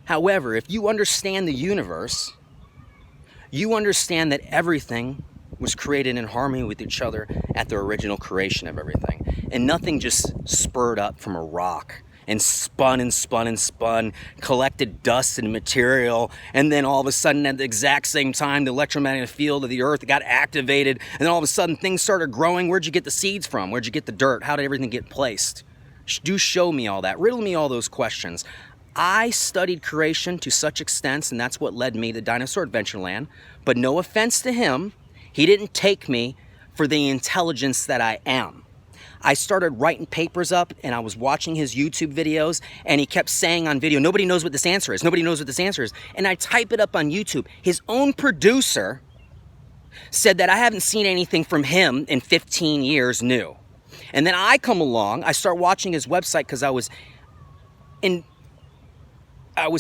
However, if you understand the universe, you understand that everything was created in harmony with each other at the original creation of everything. And nothing just spurred up from a rock and spun and spun and spun, collected dust and material, and then all of a sudden at the exact same time the electromagnetic field of the earth got activated, and then all of a sudden things started growing. Where'd you get the seeds from? Where'd you get the dirt? How did everything get placed? Do show me all that. Riddle me all those questions. I studied creation to such extents, and that's what led me to Dinosaur Adventureland. But no offense to him, he didn't take me for the intelligence that I am. I started writing papers up, and I was watching his YouTube videos, and he kept saying on video, nobody knows what this answer is. Nobody knows what this answer is. And I type it up on YouTube. His own producer said that I haven't seen anything from him in 15 years new. And then I come along, I start watching his website because I was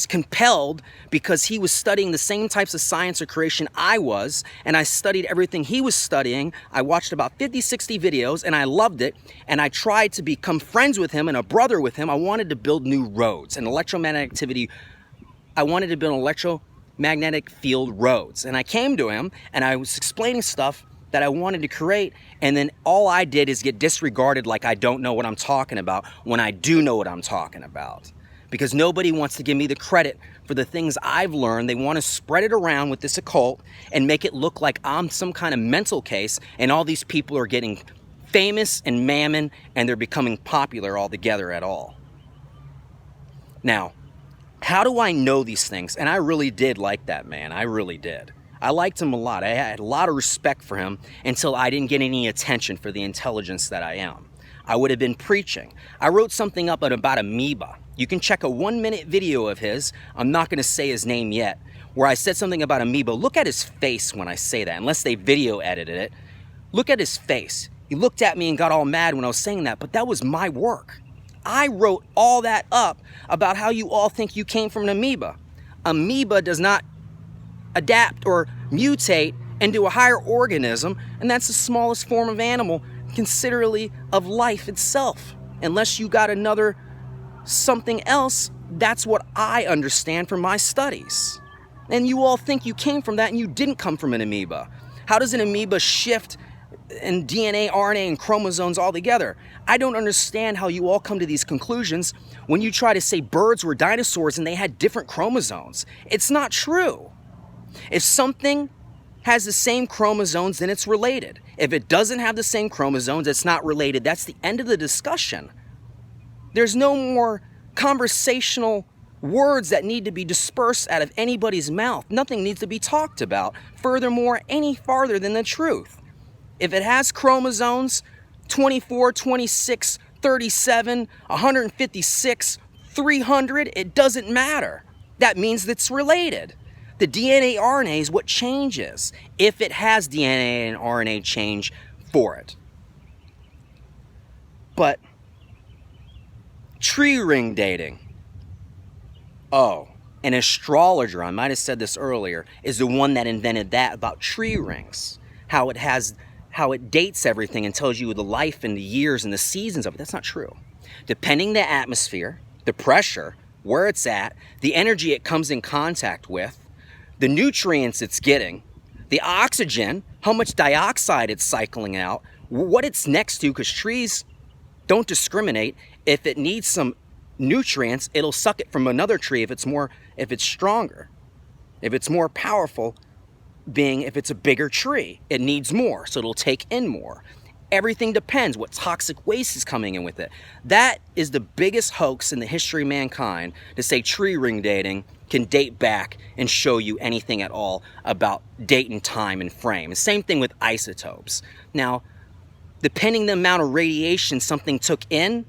compelled because he was studying the same types of science or creation I was, and I studied everything he was studying. I watched about 50, 60 videos, and I loved it, and I tried to become friends with him and a brother with him. I wanted to build new roads and electromagnetic activity. I wanted to build electromagnetic field roads, and I came to him, and I was explaining stuff that I wanted to create, and then all I did is get disregarded like I don't know what I'm talking about when I do know what I'm talking about. Because nobody wants to give me the credit for the things I've learned. They want to spread it around with this occult and make it look like I'm some kind of mental case, and all these people are getting famous and mammon, and they're becoming popular altogether at all. Now, how do I know these things? And I really did like that man. I really did. I liked him a lot. I had a lot of respect for him until I didn't get any attention for the intelligence that I am. I would have been preaching. I wrote something up about amoeba. You can check a 1-minute video of his. I'm not going to say his name yet, where I said something about amoeba. Look at his face when I say that, unless they video edited it. Look at his face. He looked at me and got all mad when I was saying that, but that was my work. I wrote all that up about how you all think you came from an amoeba. Amoeba does not adapt or mutate into a higher organism, and that's the smallest form of animal considerably of life itself. Unless you got another something else, that's what I understand from my studies. And you all think you came from that, and you didn't come from an amoeba. How does an amoeba shift in DNA, RNA, and chromosomes all together? I don't understand how you all come to these conclusions when you try to say birds were dinosaurs and they had different chromosomes. It's not true. If something has the same chromosomes, then it's related. If it doesn't have the same chromosomes, it's not related. That's the end of the discussion. There's no more conversational words that need to be dispersed out of anybody's mouth. Nothing needs to be talked about, furthermore, any farther than the truth. If it has chromosomes, 24, 26, 37, 156, 300, it doesn't matter. That means it's related. The DNA RNA is what changes, if it has DNA and RNA change for it. But tree ring dating. Oh, an astrologer, I might have said this earlier, is the one that invented that about tree rings. How it dates everything and tells you the life and the years and the seasons of it. That's not true. Depending the atmosphere, the pressure, where it's at, the energy it comes in contact with, the nutrients it's getting, the oxygen, how much dioxide it's cycling out, what it's next to, because trees don't discriminate. If it needs some nutrients, it'll suck it from another tree if it's stronger, if it's more powerful, if it's a bigger tree, it needs more, so it'll take in more. Everything depends what toxic waste is coming in with it. That is the biggest hoax in the history of mankind, to say tree ring dating can date back and show you anything at all about date and time and frame. The same thing with isotopes. Now, depending the amount of radiation something took in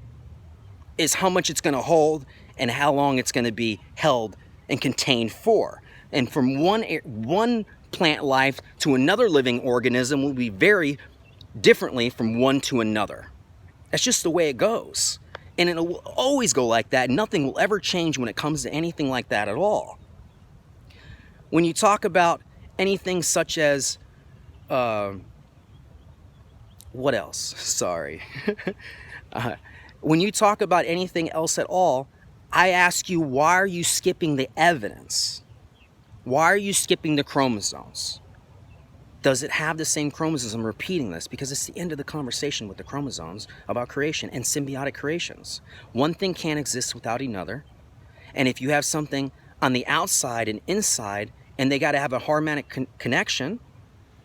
is how much it's going to hold and how long it's going to be held and contained for. And from one plant life to another living organism will be very differently from one to another. That's just the way it goes. And it will always go like that. Nothing will ever change when it comes to anything like that at all. When you talk about anything such as, what else? Sorry. When you talk about anything else at all, I ask you, why are you skipping the evidence? Why are you skipping the chromosomes? Does it have the same chromosomes? I'm repeating this because it's the end of the conversation with the chromosomes about creation and symbiotic creations. One thing can't exist without another. And if you have something on the outside and inside, and they got to have a harmonic connection,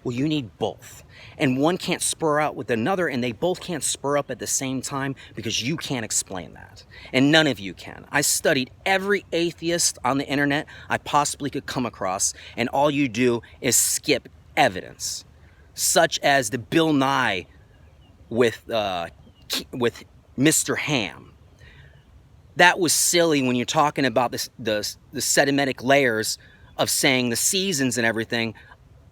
well, you need both. And one can't spur out with another, and they both can't spur up at the same time because you can't explain that. And none of you can. I studied every atheist on the internet I possibly could come across, and all you do is skip evidence, such as the Bill Nye with Mr. Ham. That was silly when you're talking about the sedimentic layers of saying the seasons and everything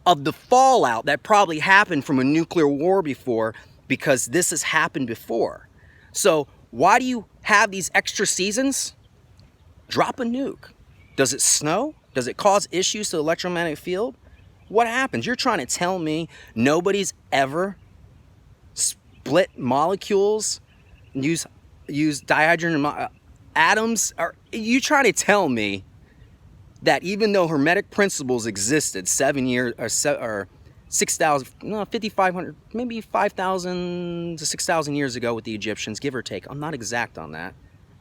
of the fallout that probably happened from a nuclear war before, because this has happened before. So why do you have these extra seasons? Drop a nuke. Does it snow? Does it cause issues to the electromagnetic field? What happens? You're trying to tell me nobody's ever split molecules, use dihydrogen atoms? Are you trying to tell me that even though Hermetic principles existed 7 years or 6,000, no, 5,500, maybe 5,000 to 6,000 years ago with the Egyptians, give or take, I'm not exact on that.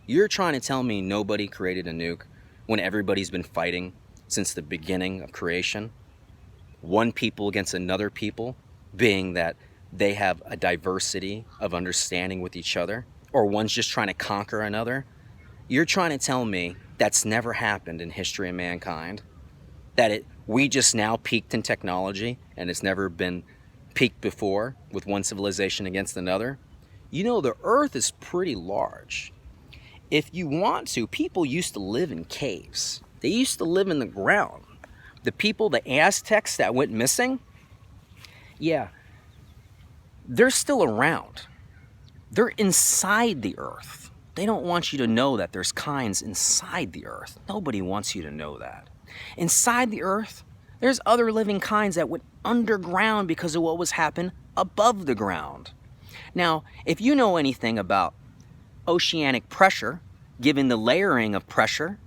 You're trying to tell me nobody created a nuke when everybody's been fighting since the beginning of creation? One people against another people, being that they have a diversity of understanding with each other, or one's just trying to conquer another. You're trying to tell me that's never happened in history of mankind, that we just now peaked in technology and it's never been peaked before with one civilization against another. You know, the earth is pretty large. If you want to, people used to live in caves. They used to live in the ground. The people, the Aztecs that went missing, yeah, they're still around. They're inside the earth. They don't want you to know that there's kinds inside the earth. Nobody wants you to know that. Inside the earth, there's other living kinds that went underground because of what was happening above the ground. Now, if you know anything about oceanic pressure, given the layering of pressure,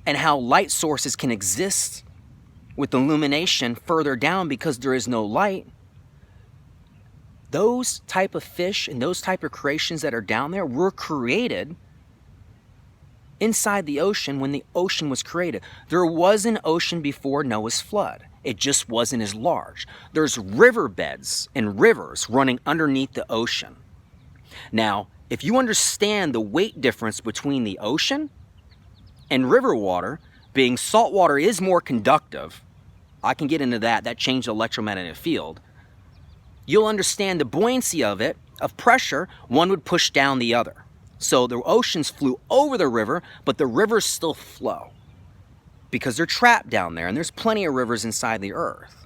and how light sources can exist with illumination further down because there is no light, those type of fish and those type of creations that are down there were created inside the ocean when the ocean was created. There was an ocean before Noah's flood. It just wasn't as large. There's riverbeds and rivers running underneath the ocean. Now, if you understand the weight difference between the ocean and river water, being salt water is more conductive, I can get into that. That changed the electromagnetic field. You'll understand the buoyancy of it, of pressure. One would push down the other. So the oceans flew over the river, but the rivers still flow because they're trapped down there, and there's plenty of rivers inside the earth.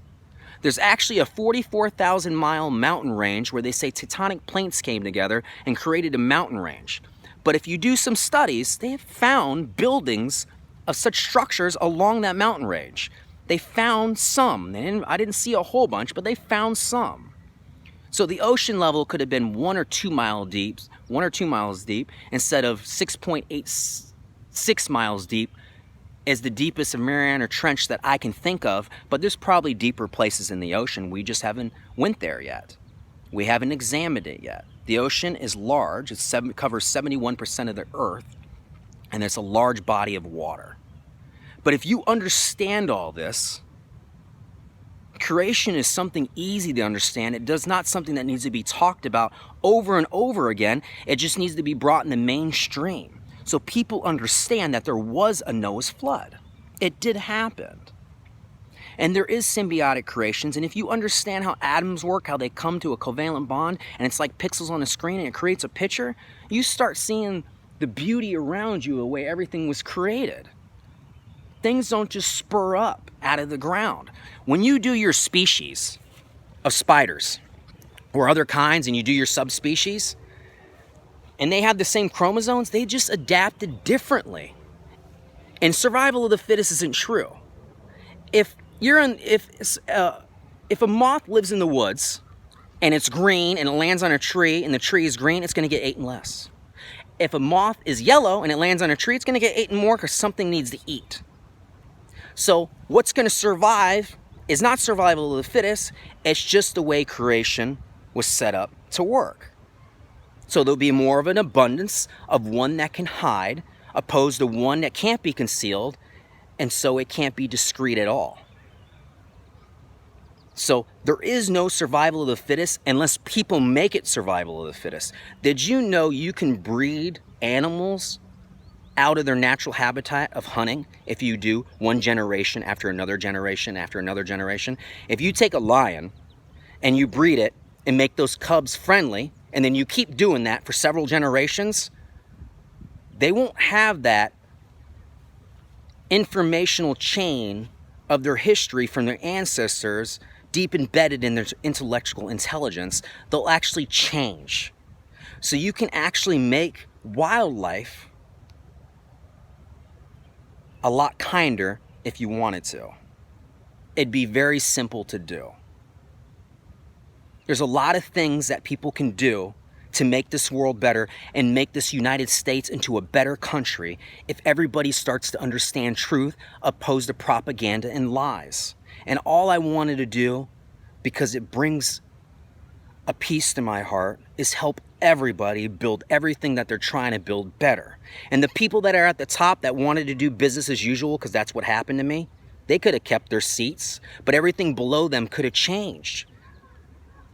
There's actually a 44,000 mile mountain range where they say tectonic plates came together and created a mountain range. But if you do some studies, they have found buildings of such structures along that mountain range. They found some. I didn't see a whole bunch, but they found some. So the ocean level could have been 1 or 2 miles deep, instead of 6.86 miles deep as the deepest of Mariana Trench that I can think of. But there's probably deeper places in the ocean. We just haven't went there yet. We haven't examined it yet. The ocean is large. It covers 71% of the earth, and it's a large body of water. But if you understand all this, creation is something easy to understand. It does not something that needs to be talked about over and over again. It just needs to be brought in the mainstream so people understand that there was a Noah's flood. It did happen. And there is symbiotic creations, and if you understand how atoms work, how they come to a covalent bond, and it's like pixels on a screen and it creates a picture, you start seeing the beauty around you the way everything was created. Things don't just spur up out of the ground. When you do your species of spiders or other kinds and you do your subspecies and they have the same chromosomes, they just adapted differently. And survival of the fittest isn't true. If a moth lives in the woods and it's green and it lands on a tree and the tree is green, it's going to get eaten less. if a moth is yellow and it lands on a tree, it's going to get eaten more because something needs to eat. So what's going to survive is not survival of the fittest. It's just the way creation was set up to work. So there'll be more of an abundance of one that can hide, opposed to one that can't be concealed, and so it can't be discreet at all. So there is no survival of the fittest unless people make it survival of the fittest. Did you know you can breed animals out of their natural habitat of hunting if you do one generation after another generation after another generation? If you take a lion and you breed it and make those cubs friendly, and then you keep doing that for several generations, they won't have that informational chain of their history from their ancestors deep embedded in their intellectual intelligence. They'll actually change. So you can actually make wildlife a lot kinder if you wanted to. It'd be very simple to do. There's a lot of things that people can do to make this world better and make this United States into a better country if everybody starts to understand truth opposed to propaganda and lies. And all I wanted to do, because it brings a peace to my heart, is help everybody build everything that they're trying to build better. And the people that are at the top that wanted to do business as usual, because that's what happened to me, they could have kept their seats, but everything below them could have changed.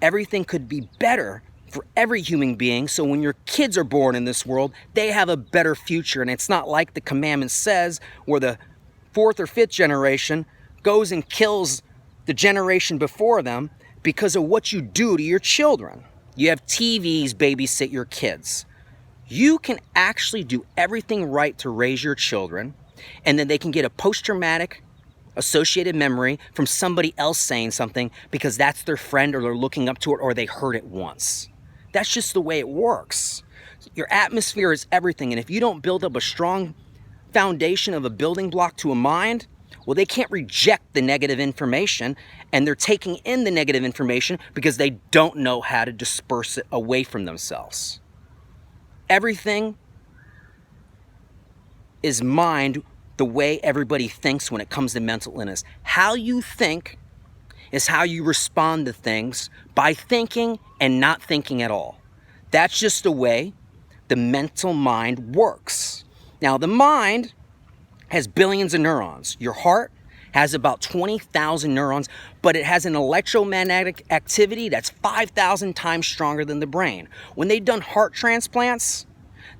Everything could be better for every human being, so when your kids are born in this world, they have a better future. And it's not like the commandment says, where the 4th or 5th generation goes and kills the generation before them because of what you do to your children. You have TVs babysit your kids. You can actually do everything right to raise your children, and then they can get a post-traumatic associated memory from somebody else saying something because that's their friend, or they're looking up to it, or they heard it once. That's just the way it works. Your atmosphere is everything, and if you don't build up a strong foundation of a building block to a mind, well, they can't reject the negative information, and they're taking in the negative information because they don't know how to disperse it away from themselves. Everything is mind the way everybody thinks when it comes to mental illness. How you think is how you respond to things, by thinking and not thinking at all. That's just the way the mental mind works. Now, the mind has billions of neurons. Your heart has about 20,000 neurons, but it has an electromagnetic activity that's 5,000 times stronger than the brain. When they've done heart transplants,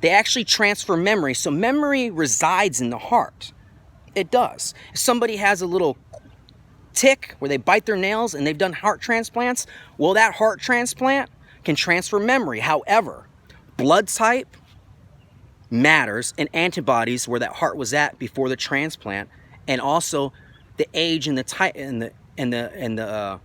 they actually transfer memory. So memory resides in the heart. It does. If somebody has a little tick where they bite their nails and they've done heart transplants, well, that heart transplant can transfer memory. However, blood type matters, and antibodies where that heart was at before the transplant, and also the age and the type and the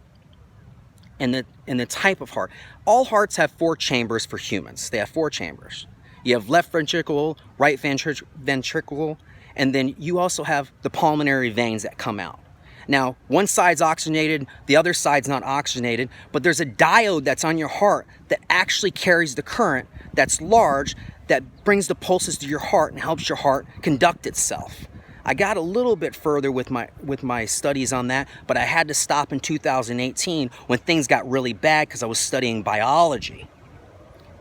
type of heart. All hearts have 4 chambers for humans. They have 4 chambers. You have left ventricle, right ventricle, and then you also have the pulmonary veins that come out. Now, one side's oxygenated, the other side's not oxygenated, but there's a diode that's on your heart that actually carries the current that's large, that brings the pulses to your heart and helps your heart conduct itself. I got a little bit further with my studies on that, but I had to stop in 2018 when things got really bad because I was studying biology.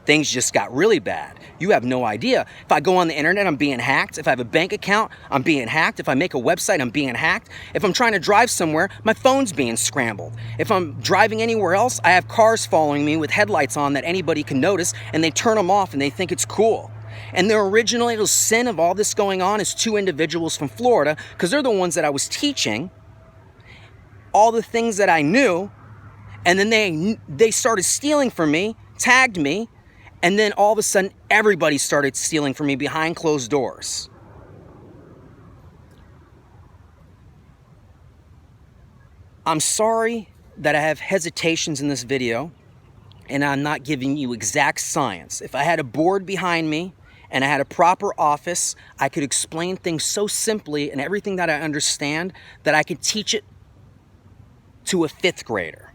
Things just got really bad. You have no idea. If I go on the internet, I'm being hacked. If I have a bank account, I'm being hacked. If I make a website, I'm being hacked. If I'm trying to drive somewhere, my phone's being scrambled. If I'm driving anywhere else, I have cars following me with headlights on that anybody can notice, and they turn them off and they think it's cool. And the original sin of all this going on is 2 individuals from Florida, because they're the ones that I was teaching all the things that I knew, and then they started stealing from me, tagged me, and then all of a sudden everybody started stealing from me behind closed doors. I'm sorry that I have hesitations in this video, and I'm not giving you exact science. If I had a board behind me and I had a proper office, I could explain things so simply and everything that I understand that I could teach it to a 5th grader.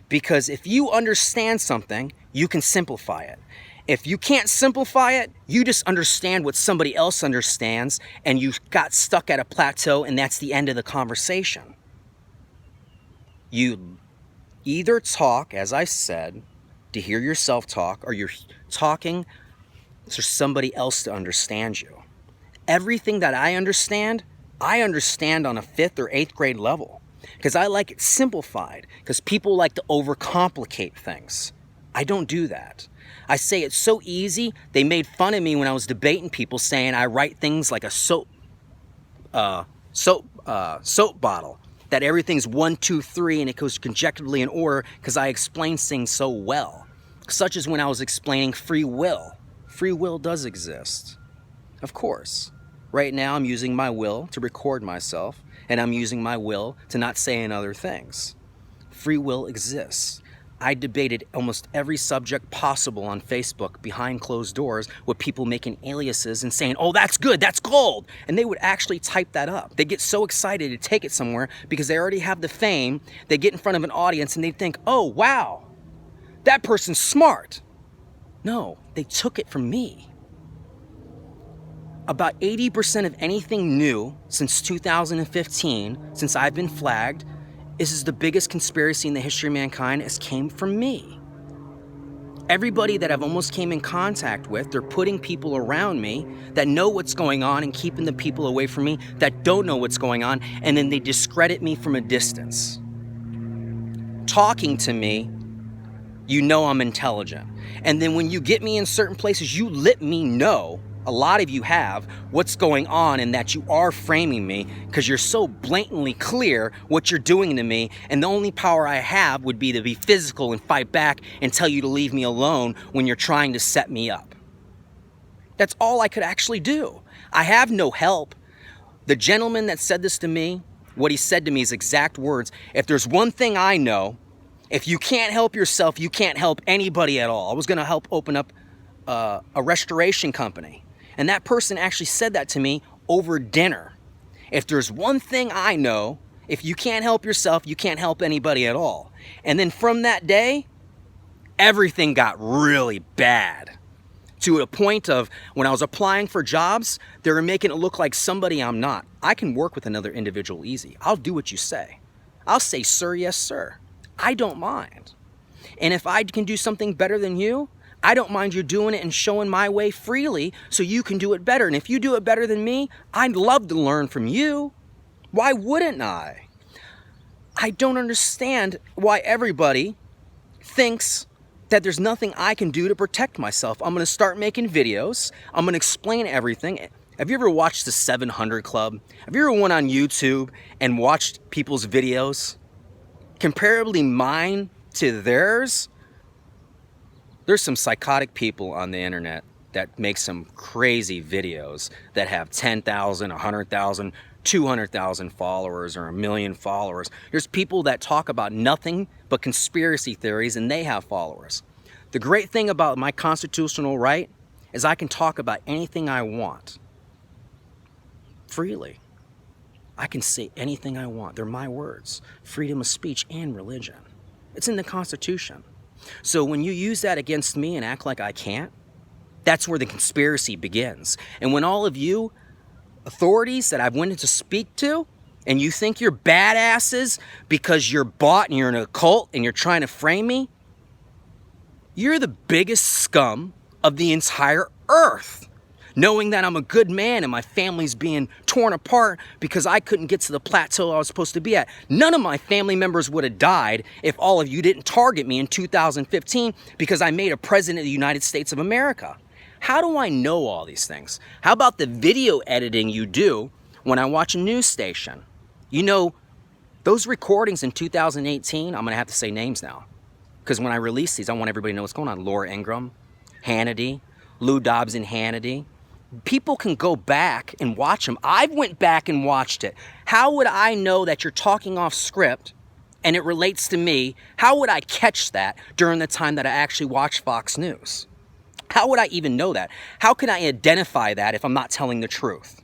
Because if you understand something, you can simplify it. If you can't simplify it, you just understand what somebody else understands, and you got stuck at a plateau, and that's the end of the conversation. You either talk, as I said, to hear yourself talk, or you're talking for somebody else to understand you. Everything that I understand on a 5th or 8th grade level, because I like it simplified, because people like to overcomplicate things. I don't do that. I say it's so easy. They made fun of me when I was debating people, saying I write things like a soap bottle, that everything's 1, 2, 3, and it goes conjectively in order, because I explain things so well. Such as when I was explaining free will. Free will does exist, of course. Right now I'm using my will to record myself, and I'm using my will to not say other things. Free will exists. I debated almost every subject possible on Facebook behind closed doors with people making aliases and saying, oh, that's good, that's gold. And they would actually type that up. They get so excited to take it somewhere because they already have the fame. They get in front of an audience and they think, oh, wow, that person's smart. No, they took it from me. About 80% of anything new since 2015, since I've been flagged, is the biggest conspiracy in the history of mankind has came from me. Everybody that I've almost came in contact with, they're putting people around me that know what's going on and keeping the people away from me that don't know what's going on, and then they discredit me from a distance. Talking to me, you know I'm intelligent. And then when you get me in certain places, you let me know, a lot of you have, what's going on, and that you are framing me because you're so blatantly clear what you're doing to me, and the only power I have would be to be physical and fight back and tell you to leave me alone when you're trying to set me up. That's all I could actually do. I have no help. The gentleman that said this to me, what he said to me is exact words: if there's one thing I know, if you can't help yourself, you can't help anybody at all. I was going to help open up a restoration company. And that person actually said that to me over dinner. If there's one thing I know, if you can't help yourself, you can't help anybody at all. And then from that day, everything got really bad. To a point of when I was applying for jobs, they were making it look like somebody I'm not. I can work with another individual easy. I'll do what you say. I'll say, sir, yes, sir. I don't mind. And if I can do something better than you, I don't mind you doing it and showing my way freely so you can do it better. And if you do it better than me, I'd love to learn from you. Why wouldn't I? I don't understand why everybody thinks that there's nothing I can do to protect myself. I'm going to start making videos. I'm going to explain everything. Have you ever watched the 700 Club? Have you ever went on YouTube and watched people's videos? Comparably mine to theirs? There's some psychotic people on the internet that make some crazy videos that have 10,000, 100,000, 200,000 followers or 1 million followers. There's people that talk about nothing but conspiracy theories and they have followers. The great thing about my constitutional right is I can talk about anything I want freely. I can say anything I want. They're my words. Freedom of speech and religion. It's in the Constitution. So when you use that against me and act like I can't, that's where the conspiracy begins. And when all of you authorities that I've wanted to speak to, and you think you're badasses because you're bought and you're in a cult and you're trying to frame me, you're the biggest scum of the entire earth. Knowing that I'm a good man and my family's being torn apart because I couldn't get to the plateau I was supposed to be at. None of my family members would have died if all of you didn't target me in 2015 because I made a president of the United States of America. How do I know all these things? How about the video editing you do when I watch a news station? You know, those recordings in 2018, I'm going to have to say names now. Because when I release these, I want everybody to know what's going on. Laura Ingraham, Hannity, Lou Dobbs and Hannity. People can go back and watch them. I went back and watched it. How would I know that you're talking off script and it relates to me? How would I catch that during the time that I actually watch Fox News? How would I even know that? How can I identify that if I'm not telling the truth?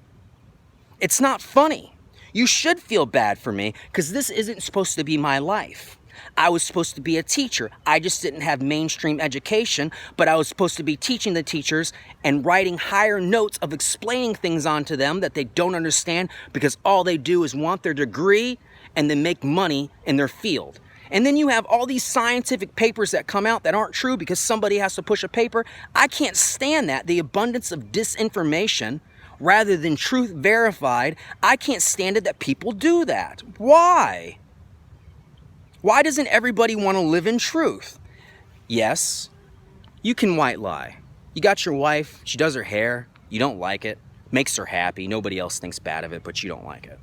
It's not funny. You should feel bad for me because this isn't supposed to be my life. I was supposed to be a teacher. I just didn't have mainstream education, but I was supposed to be teaching the teachers and writing higher notes of explaining things onto them that they don't understand because all they do is want their degree and then make money in their field. And then you have all these scientific papers that come out that aren't true because somebody has to push a paper. I can't stand that. The abundance of disinformation rather than truth verified. I can't stand it that people do that. Why? Why doesn't everybody want to live in truth? Yes, you can white lie. You got your wife, she does her hair, you don't like it, makes her happy, nobody else thinks bad of it, but you don't like it.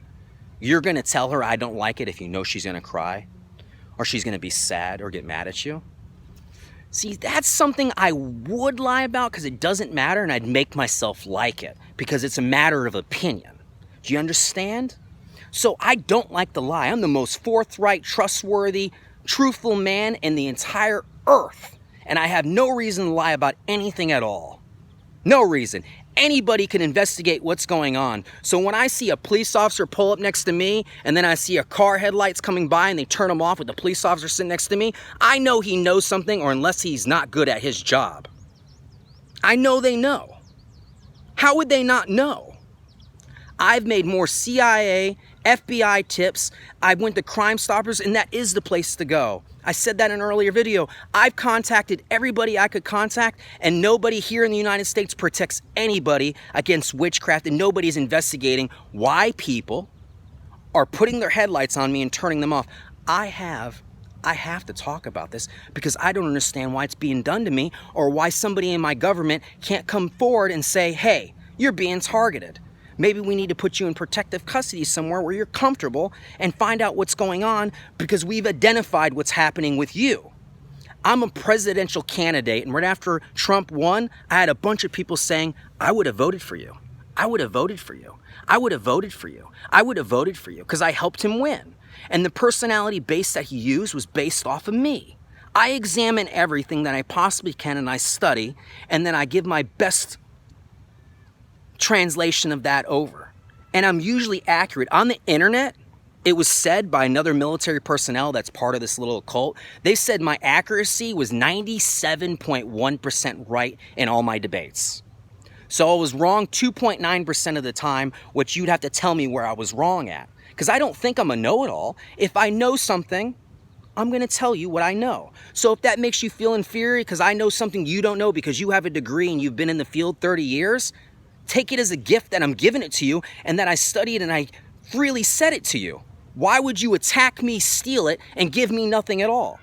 You're going to tell her I don't like it if you know she's going to cry, or she's going to be sad or get mad at you. See, that's something I would lie about because it doesn't matter and I'd make myself like it because it's a matter of opinion. Do you understand? So I don't like to lie. I'm the most forthright, trustworthy, truthful man in the entire earth. And I have no reason to lie about anything at all. No reason. Anybody can investigate what's going on. So when I see a police officer pull up next to me and then I see a car headlights coming by and they turn them off with the police officer sitting next to me, I know he knows something, or unless he's not good at his job. I know they know. How would they not know? I've made more CIA, FBI tips. I went to Crime Stoppers, and that is the place to go. I said that in an earlier video. I've contacted everybody I could contact, and nobody here in the United States protects anybody against witchcraft, and nobody's investigating why people are putting their headlights on me and turning them off. I have to talk about this because I don't understand why it's being done to me, or why somebody in my government can't come forward and say, hey, you're being targeted. Maybe we need to put you in protective custody somewhere where you're comfortable and find out what's going on because we've identified what's happening with you. I'm a presidential candidate, and right after Trump won, I had a bunch of people saying, I would have voted for you. I would have voted for you. I would have voted for you. I would have voted for you because I helped him win. And the personality base that he used was based off of me. I examine everything that I possibly can and I study, and then I give my best translation of that over. And I'm usually accurate. On the internet, it was said by another military personnel that's part of this little cult, they said my accuracy was 97.1% right in all my debates. So I was wrong 2.9% of the time, which you'd have to tell me where I was wrong at. Because I don't think I'm a know-it-all. If I know something, I'm going to tell you what I know. So if that makes you feel inferior because I know something you don't know because you have a degree and you've been in the field 30 years, take it as a gift that I'm giving it to you and that I studied and I freely said it to you. Why would you attack me, steal it, and give me nothing at all?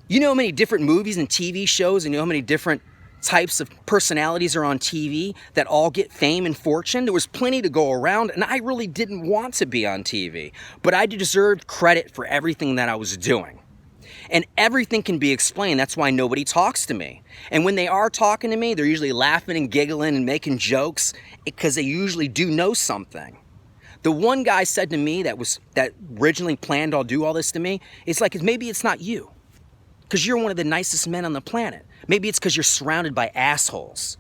You know how many different movies and TV shows, and you know how many different types of personalities are on TV that all get fame and fortune? There was plenty to go around, and I really didn't want to be on TV, but I deserved credit for everything that I was doing. And everything can be explained. That's why nobody talks to me. And when they are talking to me, they're usually laughing and giggling and making jokes because they usually do know something. The one guy said to me that originally planned I'll do all this to me, it's like, maybe it's not you because you're one of the nicest men on the planet. Maybe it's because you're surrounded by assholes.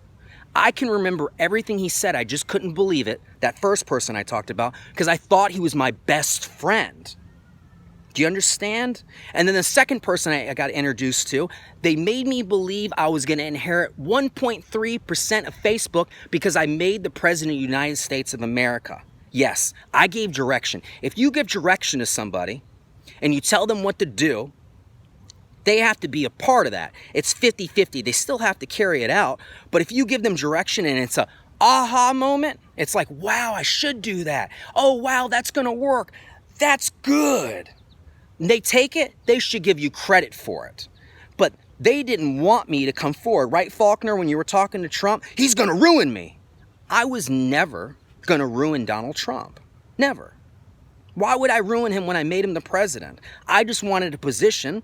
I can remember everything he said. I just couldn't believe it. That first person I talked about, because I thought he was my best friend. Do you understand? And then the second person I got introduced to, they made me believe I was going to inherit 1.3% of Facebook because I made the President of the United States of America. Yes, I gave direction. If you give direction to somebody and you tell them what to do, they have to be a part of that. It's 50-50. They still have to carry it out. But if you give them direction and it's a aha moment, it's like, wow, I should do that. Oh, wow, that's going to work. That's good. And they take it, they should give you credit for it. But they didn't want me to come forward. Right, Faulkner, when you were talking to Trump? He's going to ruin me. I was never going to ruin Donald Trump. Never. Why would I ruin him when I made him the president? I just wanted a position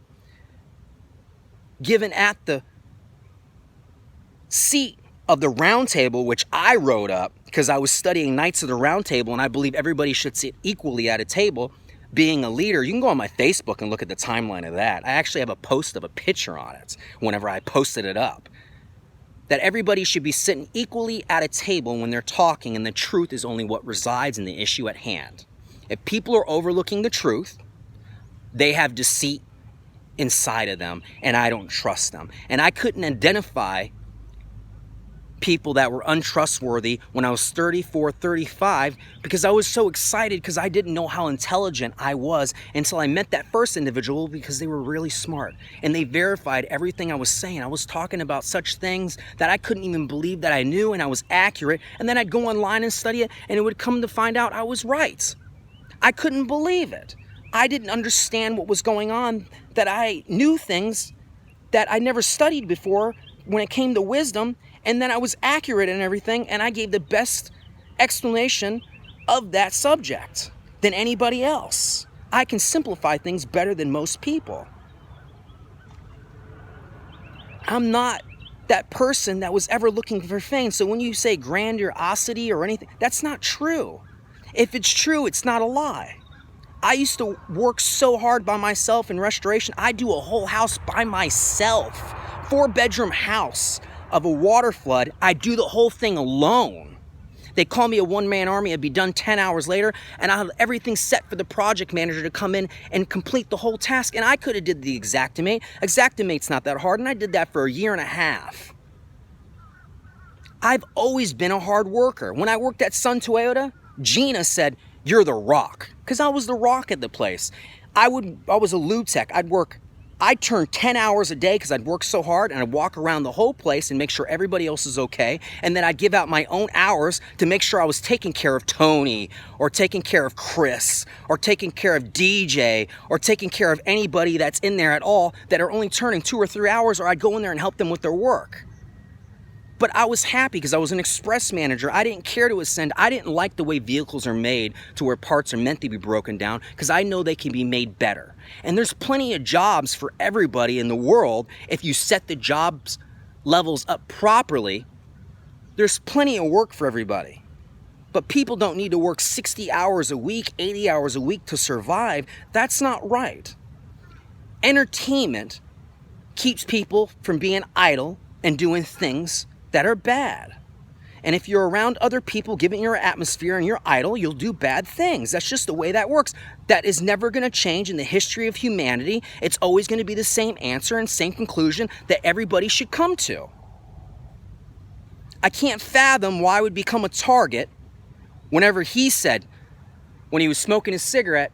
given at the seat of the Round Table, which I wrote up because I was studying Knights of the Round Table, and I believe everybody should sit equally at a table. Being a leader, you can go on my Facebook and look at the timeline of that. I actually have a post of a picture on it whenever I posted it up. That everybody should be sitting equally at a table when they're talking, and the truth is only what resides in the issue at hand. If people are overlooking the truth, They have deceit inside of them, and I don't trust them. And I couldn't identify people that were untrustworthy when I was 34, 35, because I was so excited because I didn't know how intelligent I was until I met that first individual, because they were really smart and they verified everything I was saying. I was talking about such things that I couldn't even believe that I knew, and I was accurate. And then I'd go online and study it, and it would come to find out I was right. I couldn't believe it. I didn't understand what was going on, that I knew things that I never studied before when it came to wisdom, and then I was accurate in everything, and I gave the best explanation of that subject than anybody else. I can simplify things better than most people. I'm not that person that was ever looking for fame. So when you say grandiosity or anything, that's not true. If it's true, it's not a lie. I used to work so hard by myself in restoration. I do a whole house by myself. 4-bedroom house of a water flood. I do the whole thing alone. They call me a one-man army. I'd be done 10 hours later, and I have everything set for the project manager to come in and complete the whole task. And I could have did the Xactimate. Xactimate's not that hard, and I did that for a year and a half. I've always been a hard worker. When I worked at Sun Toyota, Gina said, "You're the rock," because I was the rock at the place. I was a lube tech. I'd turn 10 hours a day because I'd work so hard, and I'd walk around the whole place and make sure everybody else is okay. And then I'd give out my own hours to make sure I was taking care of Tony, or taking care of Chris, or taking care of DJ, or taking care of anybody that's in there at all that are only turning 2 or 3 hours, or I'd go in there and help them with their work. But I was happy because I was an express manager. I didn't care to ascend. I didn't like the way vehicles are made to where parts are meant to be broken down, because I know they can be made better. And there's plenty of jobs for everybody in the world if you set the jobs levels up properly. There's plenty of work for everybody. But people don't need to work 60 hours a week, 80 hours a week to survive. That's not right. Entertainment keeps people from being idle and doing things that are bad. And if you're around other people giving your atmosphere and you're idle, you'll do bad things. That's just the way that works. That is never going to change in the history of humanity. It's always going to be the same answer and same conclusion that everybody should come to. I can't fathom why I would become a target whenever he said, when he was smoking his cigarette,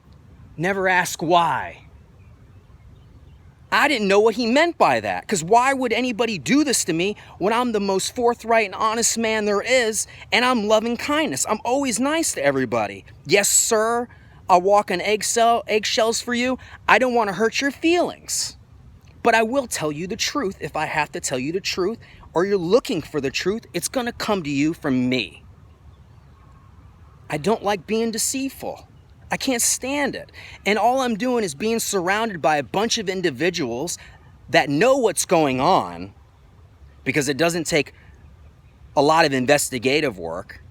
"Never ask why." I didn't know what he meant by that, because why would anybody do this to me when I'm the most forthright and honest man there is, and I'm loving kindness? I'm always nice to everybody. Yes, sir, I'll walk on eggshells for you. I don't want to hurt your feelings. But I will tell you the truth if I have to tell you the truth, or you're looking for the truth. It's going to come to you from me. I don't like being deceitful. I can't stand it. And all I'm doing is being surrounded by a bunch of individuals that know what's going on, because it doesn't take a lot of investigative work,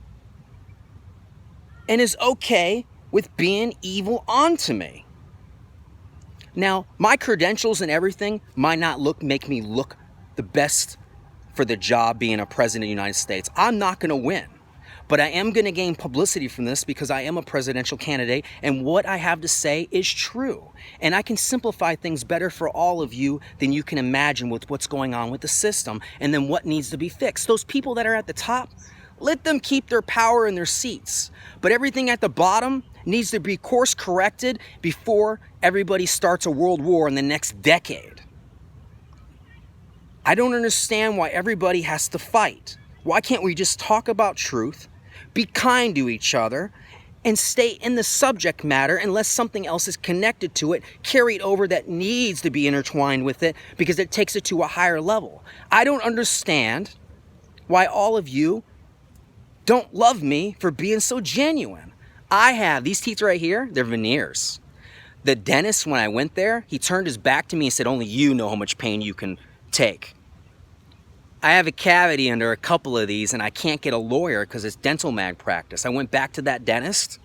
and is okay with being evil onto me. Now, my credentials and everything might not make me look the best for the job being a president of the United States. I'm not going to win. But I am going to gain publicity from this because I am a presidential candidate, and what I have to say is true. And I can simplify things better for all of you than you can imagine with what's going on with the system and then what needs to be fixed. Those people that are at the top, let them keep their power in their seats. But everything at the bottom needs to be course corrected before everybody starts a world war in the next decade. I don't understand why everybody has to fight. Why can't we just talk about truth, be kind to each other, and stay in the subject matter unless something else is connected to it, carried over, that needs to be intertwined with it because it takes it to a higher level? I don't understand why all of you don't love me for being so genuine. I have these teeth right here, they're veneers. The dentist, when I went there, he turned his back to me and said, "Only you know how much pain you can take." I have a cavity under a couple of these, and I can't get a lawyer because it's dental malpractice. I went back to that dentist,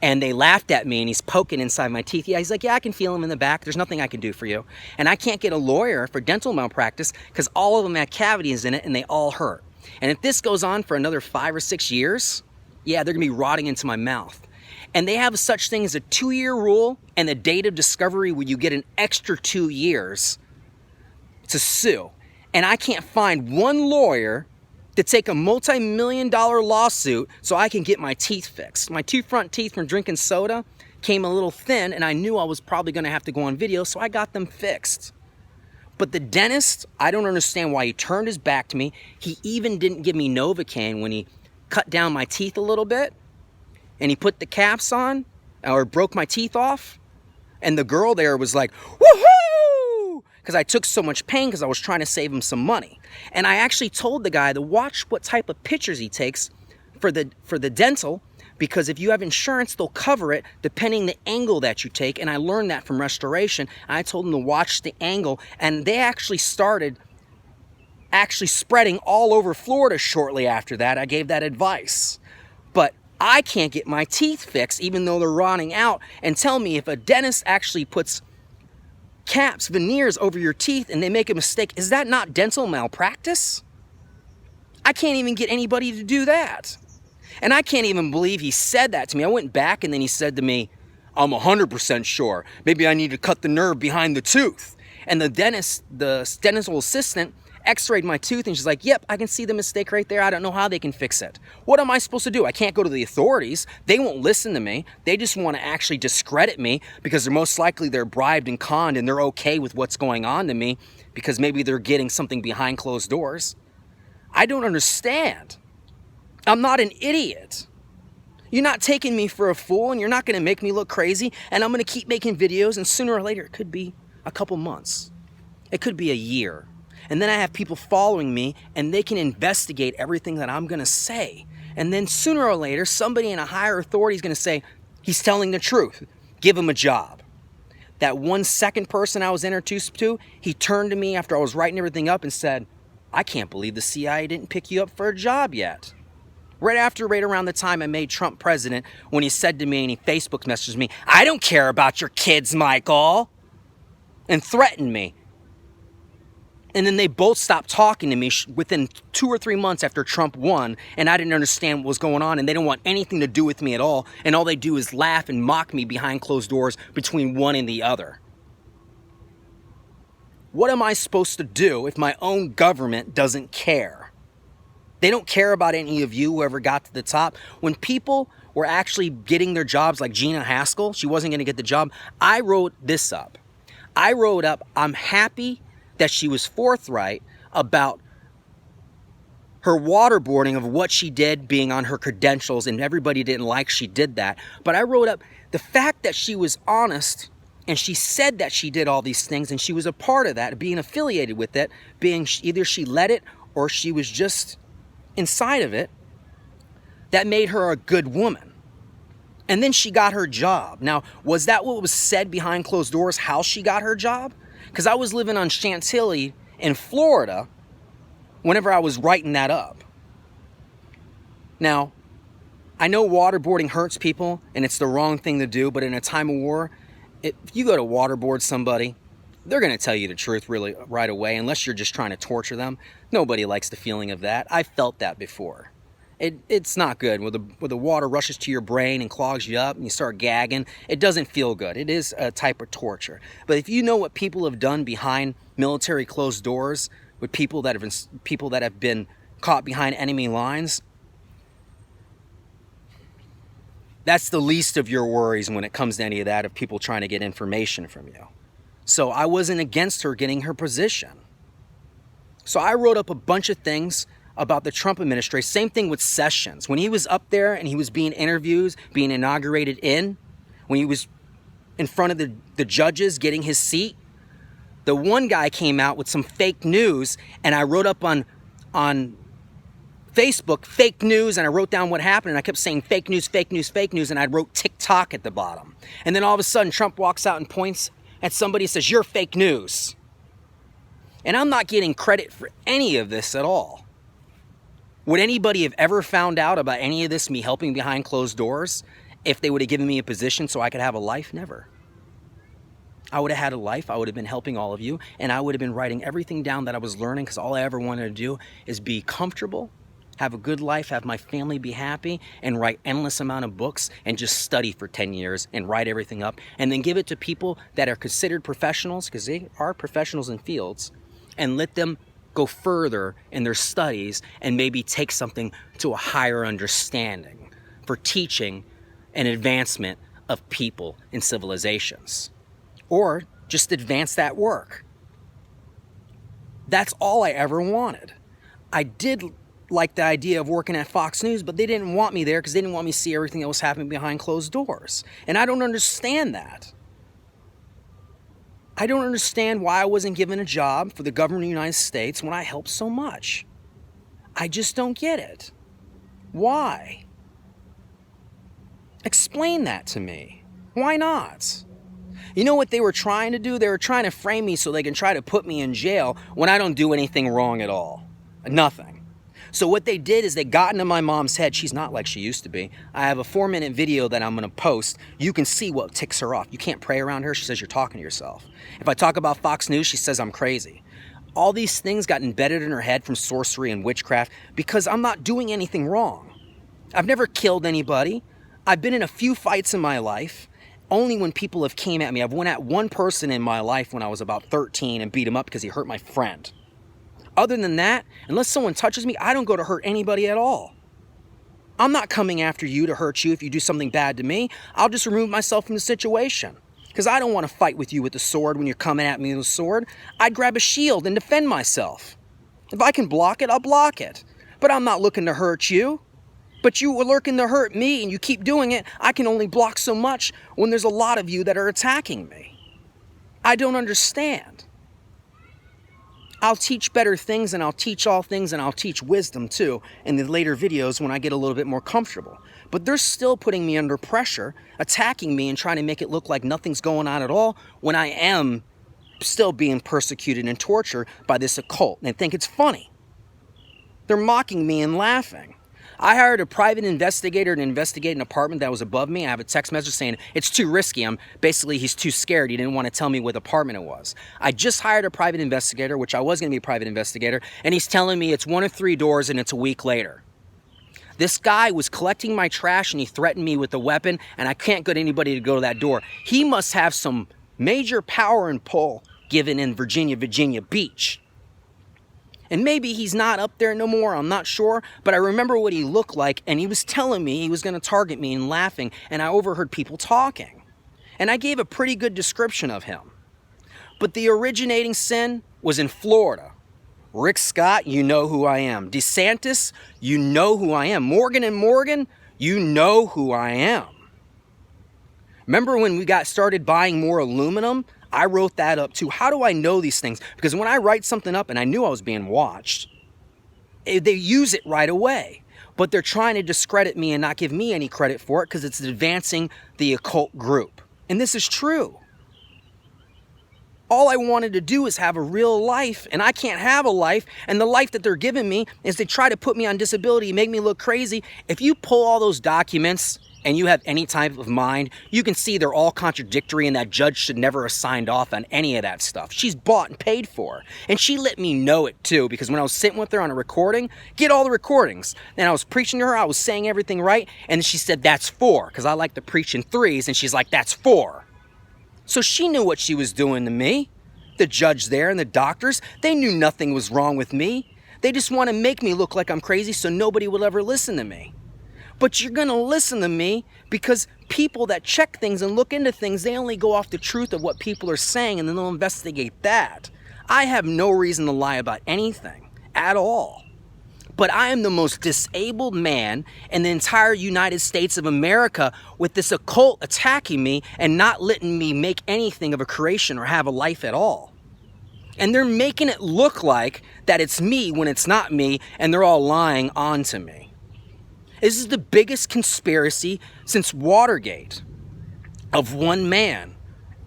and they laughed at me, and he's poking inside my teeth. Yeah, he's like, "Yeah, I can feel him in the back. There's nothing I can do for you." And I can't get a lawyer for dental malpractice because all of them had cavities in it, and they all hurt. And if this goes on for another 5 or 6 years, yeah, they're going to be rotting into my mouth. And they have such thing as a 2-year rule and the date of discovery where you get an extra 2 years to sue. And I can't find one lawyer to take a multi-million-dollar lawsuit so I can get my teeth fixed. My 2 front teeth from drinking soda came a little thin, and I knew I was probably going to have to go on video, so I got them fixed. But the dentist, I don't understand why he turned his back to me. He even didn't give me Novocaine when he cut down my teeth a little bit, and he put the caps on, or broke my teeth off, and the girl there was like, woohoo! Because I took so much pain because I was trying to save him some money. And I actually told the guy to watch what type of pictures he takes for the dental, because if you have insurance, they'll cover it depending the angle that you take. And I learned that from restoration. I told them to watch the angle, and they actually started spreading all over Florida shortly after that. I gave that advice. But I can't get my teeth fixed even though they're rotting out. And tell me, if a dentist actually puts caps, veneers over your teeth and they make a mistake, is that not dental malpractice? I can't even get anybody to do that. And I can't even believe he said that to me. I went back and then he said to me, I'm 100% sure. Maybe I need to cut the nerve behind the tooth. And the dental assistant x-rayed my tooth and she's like, yep, I can see the mistake right there. I don't know how they can fix it. What am I supposed to do? I can't go to the authorities. They won't listen to me. They just want to actually discredit me because they're bribed and conned and they're okay with what's going on to me because maybe they're getting something behind closed doors. I don't understand. I'm not an idiot. You're not taking me for a fool, and you're not going to make me look crazy, and I'm going to keep making videos, and sooner or later, it could be a couple months. It could be a year. And then I have people following me, and they can investigate everything that I'm going to say. And then sooner or later, somebody in a higher authority is going to say, he's telling the truth. Give him a job. That one second person I was introduced to, he turned to me after I was writing everything up and said, I can't believe the CIA didn't pick you up for a job yet. Right around the time I made Trump president, when he said to me and he Facebook messaged me, I don't care about your kids, Michael, and threatened me. And then they both stopped talking to me within 2 or 3 months after Trump won, and I didn't understand what was going on, and they didn't want anything to do with me at all, and all they do is laugh and mock me behind closed doors between one and the other. What am I supposed to do if my own government doesn't care? They don't care about any of you, whoever got to the top. When people were actually getting their jobs, like Gina Haskell, she wasn't going to get the job. I wrote this up. I'm happy that she was forthright about her waterboarding of what she did being on her credentials, and everybody didn't like she did that. But I wrote up the fact that she was honest and she said that she did all these things and she was a part of that, being affiliated with it, being either she led it or she was just inside of it, that made her a good woman. And then she got her job. Now, was that what was said behind closed doors, how she got her job? Because I was living on Chantilly in Florida whenever I was writing that up. Now, I know waterboarding hurts people and it's the wrong thing to do, but in a time of war, if you go to waterboard somebody, they're going to tell you the truth really right away, unless you're just trying to torture them. Nobody likes the feeling of that. I felt that before. It's not good when the water rushes to your brain and clogs you up and you start gagging. It doesn't feel good. It is a type of torture. But if you know what people have done behind military closed doors with people that have been caught behind enemy lines, that's the least of your worries when it comes to any of that, of people trying to get information from you. So I wasn't against her getting her position. So I wrote up a bunch of things about the Trump administration. Same thing with Sessions. When he was up there and he was being interviewed, being inaugurated when he was in front of the judges getting his seat, the one guy came out with some fake news, and I wrote up on Facebook, fake news, and I wrote down what happened, and I kept saying fake news, fake news, fake news, and I wrote TikTok at the bottom. And then all of a sudden, Trump walks out and points at somebody and says, you're fake news. And I'm not getting credit for any of this at all. Would anybody have ever found out about any of this, me helping behind closed doors, if they would have given me a position so I could have a life? Never. I would have had a life. I would have been helping all of you, and I would have been writing everything down that I was learning, because all I ever wanted to do is be comfortable have a good life, have my family be happy, and write endless amount of books and just study for 10 years and write everything up and then give it to people that are considered professionals, because they are professionals in fields, and let them go further in their studies and maybe take something to a higher understanding for teaching and advancement of people and civilizations, or just advance that work. That's all I ever wanted. I did like the idea of working at Fox News, but they didn't want me there because they didn't want me to see everything that was happening behind closed doors. And I don't understand that. I don't understand why I wasn't given a job for the government of the United States when I helped so much. I just don't get it. Why? Explain that to me. Why not? You know what they were trying to do? They were trying to frame me so they can try to put me in jail when I don't do anything wrong at all. Nothing. So what they did is they got into my mom's head. She's not like she used to be. I have a 4-minute video that I'm going to post. You can see what ticks her off. You can't pray around her. She says you're talking to yourself. If I talk about Fox News, she says I'm crazy. All these things got embedded in her head from sorcery and witchcraft because I'm not doing anything wrong. I've never killed anybody. I've been in a few fights in my life. Only when people have came at me. I've went at one person in my life when I was about 13 and beat him up because he hurt my friend. Other than that, unless someone touches me, I don't go to hurt anybody at all. I'm not coming after you to hurt you if you do something bad to me. I'll just remove myself from the situation because I don't want to fight with you with the sword when you're coming at me with a sword. I'd grab a shield and defend myself. If I can block it, I'll block it. But I'm not looking to hurt you. But you were looking to hurt me and you keep doing it. I can only block so much when there's a lot of you that are attacking me. I don't understand. I'll teach better things and I'll teach all things and I'll teach wisdom too in the later videos when I get a little bit more comfortable. But they're still putting me under pressure, attacking me and trying to make it look like nothing's going on at all when I am still being persecuted and tortured by this occult. And they think it's funny. They're mocking me and laughing. I hired a private investigator to investigate an apartment that was above me. I have a text message saying it's too risky. He's too scared. He didn't want to tell me what apartment it was. I just hired a private investigator, which I was going to be a private investigator, and he's telling me it's 1 of 3 doors and it's a week later. This guy was collecting my trash and he threatened me with a weapon, and I can't get anybody to go to that door. He must have some major power and pull given in Virginia Beach. And maybe he's not up there no more, I'm not sure, but I remember what he looked like, and he was telling me he was going to target me and laughing, and I overheard people talking. And I gave a pretty good description of him. But the originating sin was in Florida. Rick Scott, you know who I am. DeSantis, you know who I am. Morgan & Morgan, you know who I am. Remember when we got started buying more aluminum? I wrote that up too. How do I know these things? Because when I write something up and I knew I was being watched, they use it right away. But they're trying to discredit me and not give me any credit for it because it's advancing the occult group. And this is true. All I wanted to do is have a real life, and I can't have a life. And the life that they're giving me is they try to put me on disability, make me look crazy. If you pull all those documents and you have any type of mind, you can see they're all contradictory and that judge should never have signed off on any of that stuff. She's bought and paid for. And she let me know it too, because when I was sitting with her on a recording, get all the recordings. And I was preaching to her, I was saying everything right, and she said, that's 4, because I like to preach in 3s, and she's like, that's 4. So she knew what she was doing to me. The judge there and the doctors, they knew nothing was wrong with me. They just want to make me look like I'm crazy so nobody will ever listen to me. But you're going to listen to me because people that check things and look into things, they only go off the truth of what people are saying and then they'll investigate that. I have no reason to lie about anything at all. But I am the most disabled man in the entire United States of America with this occult attacking me and not letting me make anything of a creation or have a life at all. And they're making it look like that it's me when it's not me, and they're all lying onto me. This is the biggest conspiracy since Watergate of one man.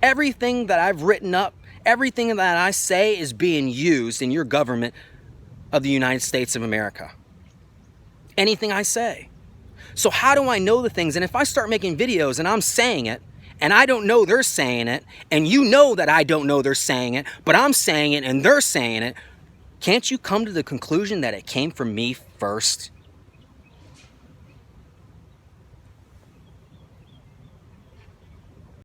Everything that I've written up, everything that I say is being used in your government of the United States of America. Anything I say. So how do I know the things? And if I start making videos and I'm saying it, and I don't know they're saying it, and you know that I don't know they're saying it, but I'm saying it and they're saying it, can't you come to the conclusion that it came from me first?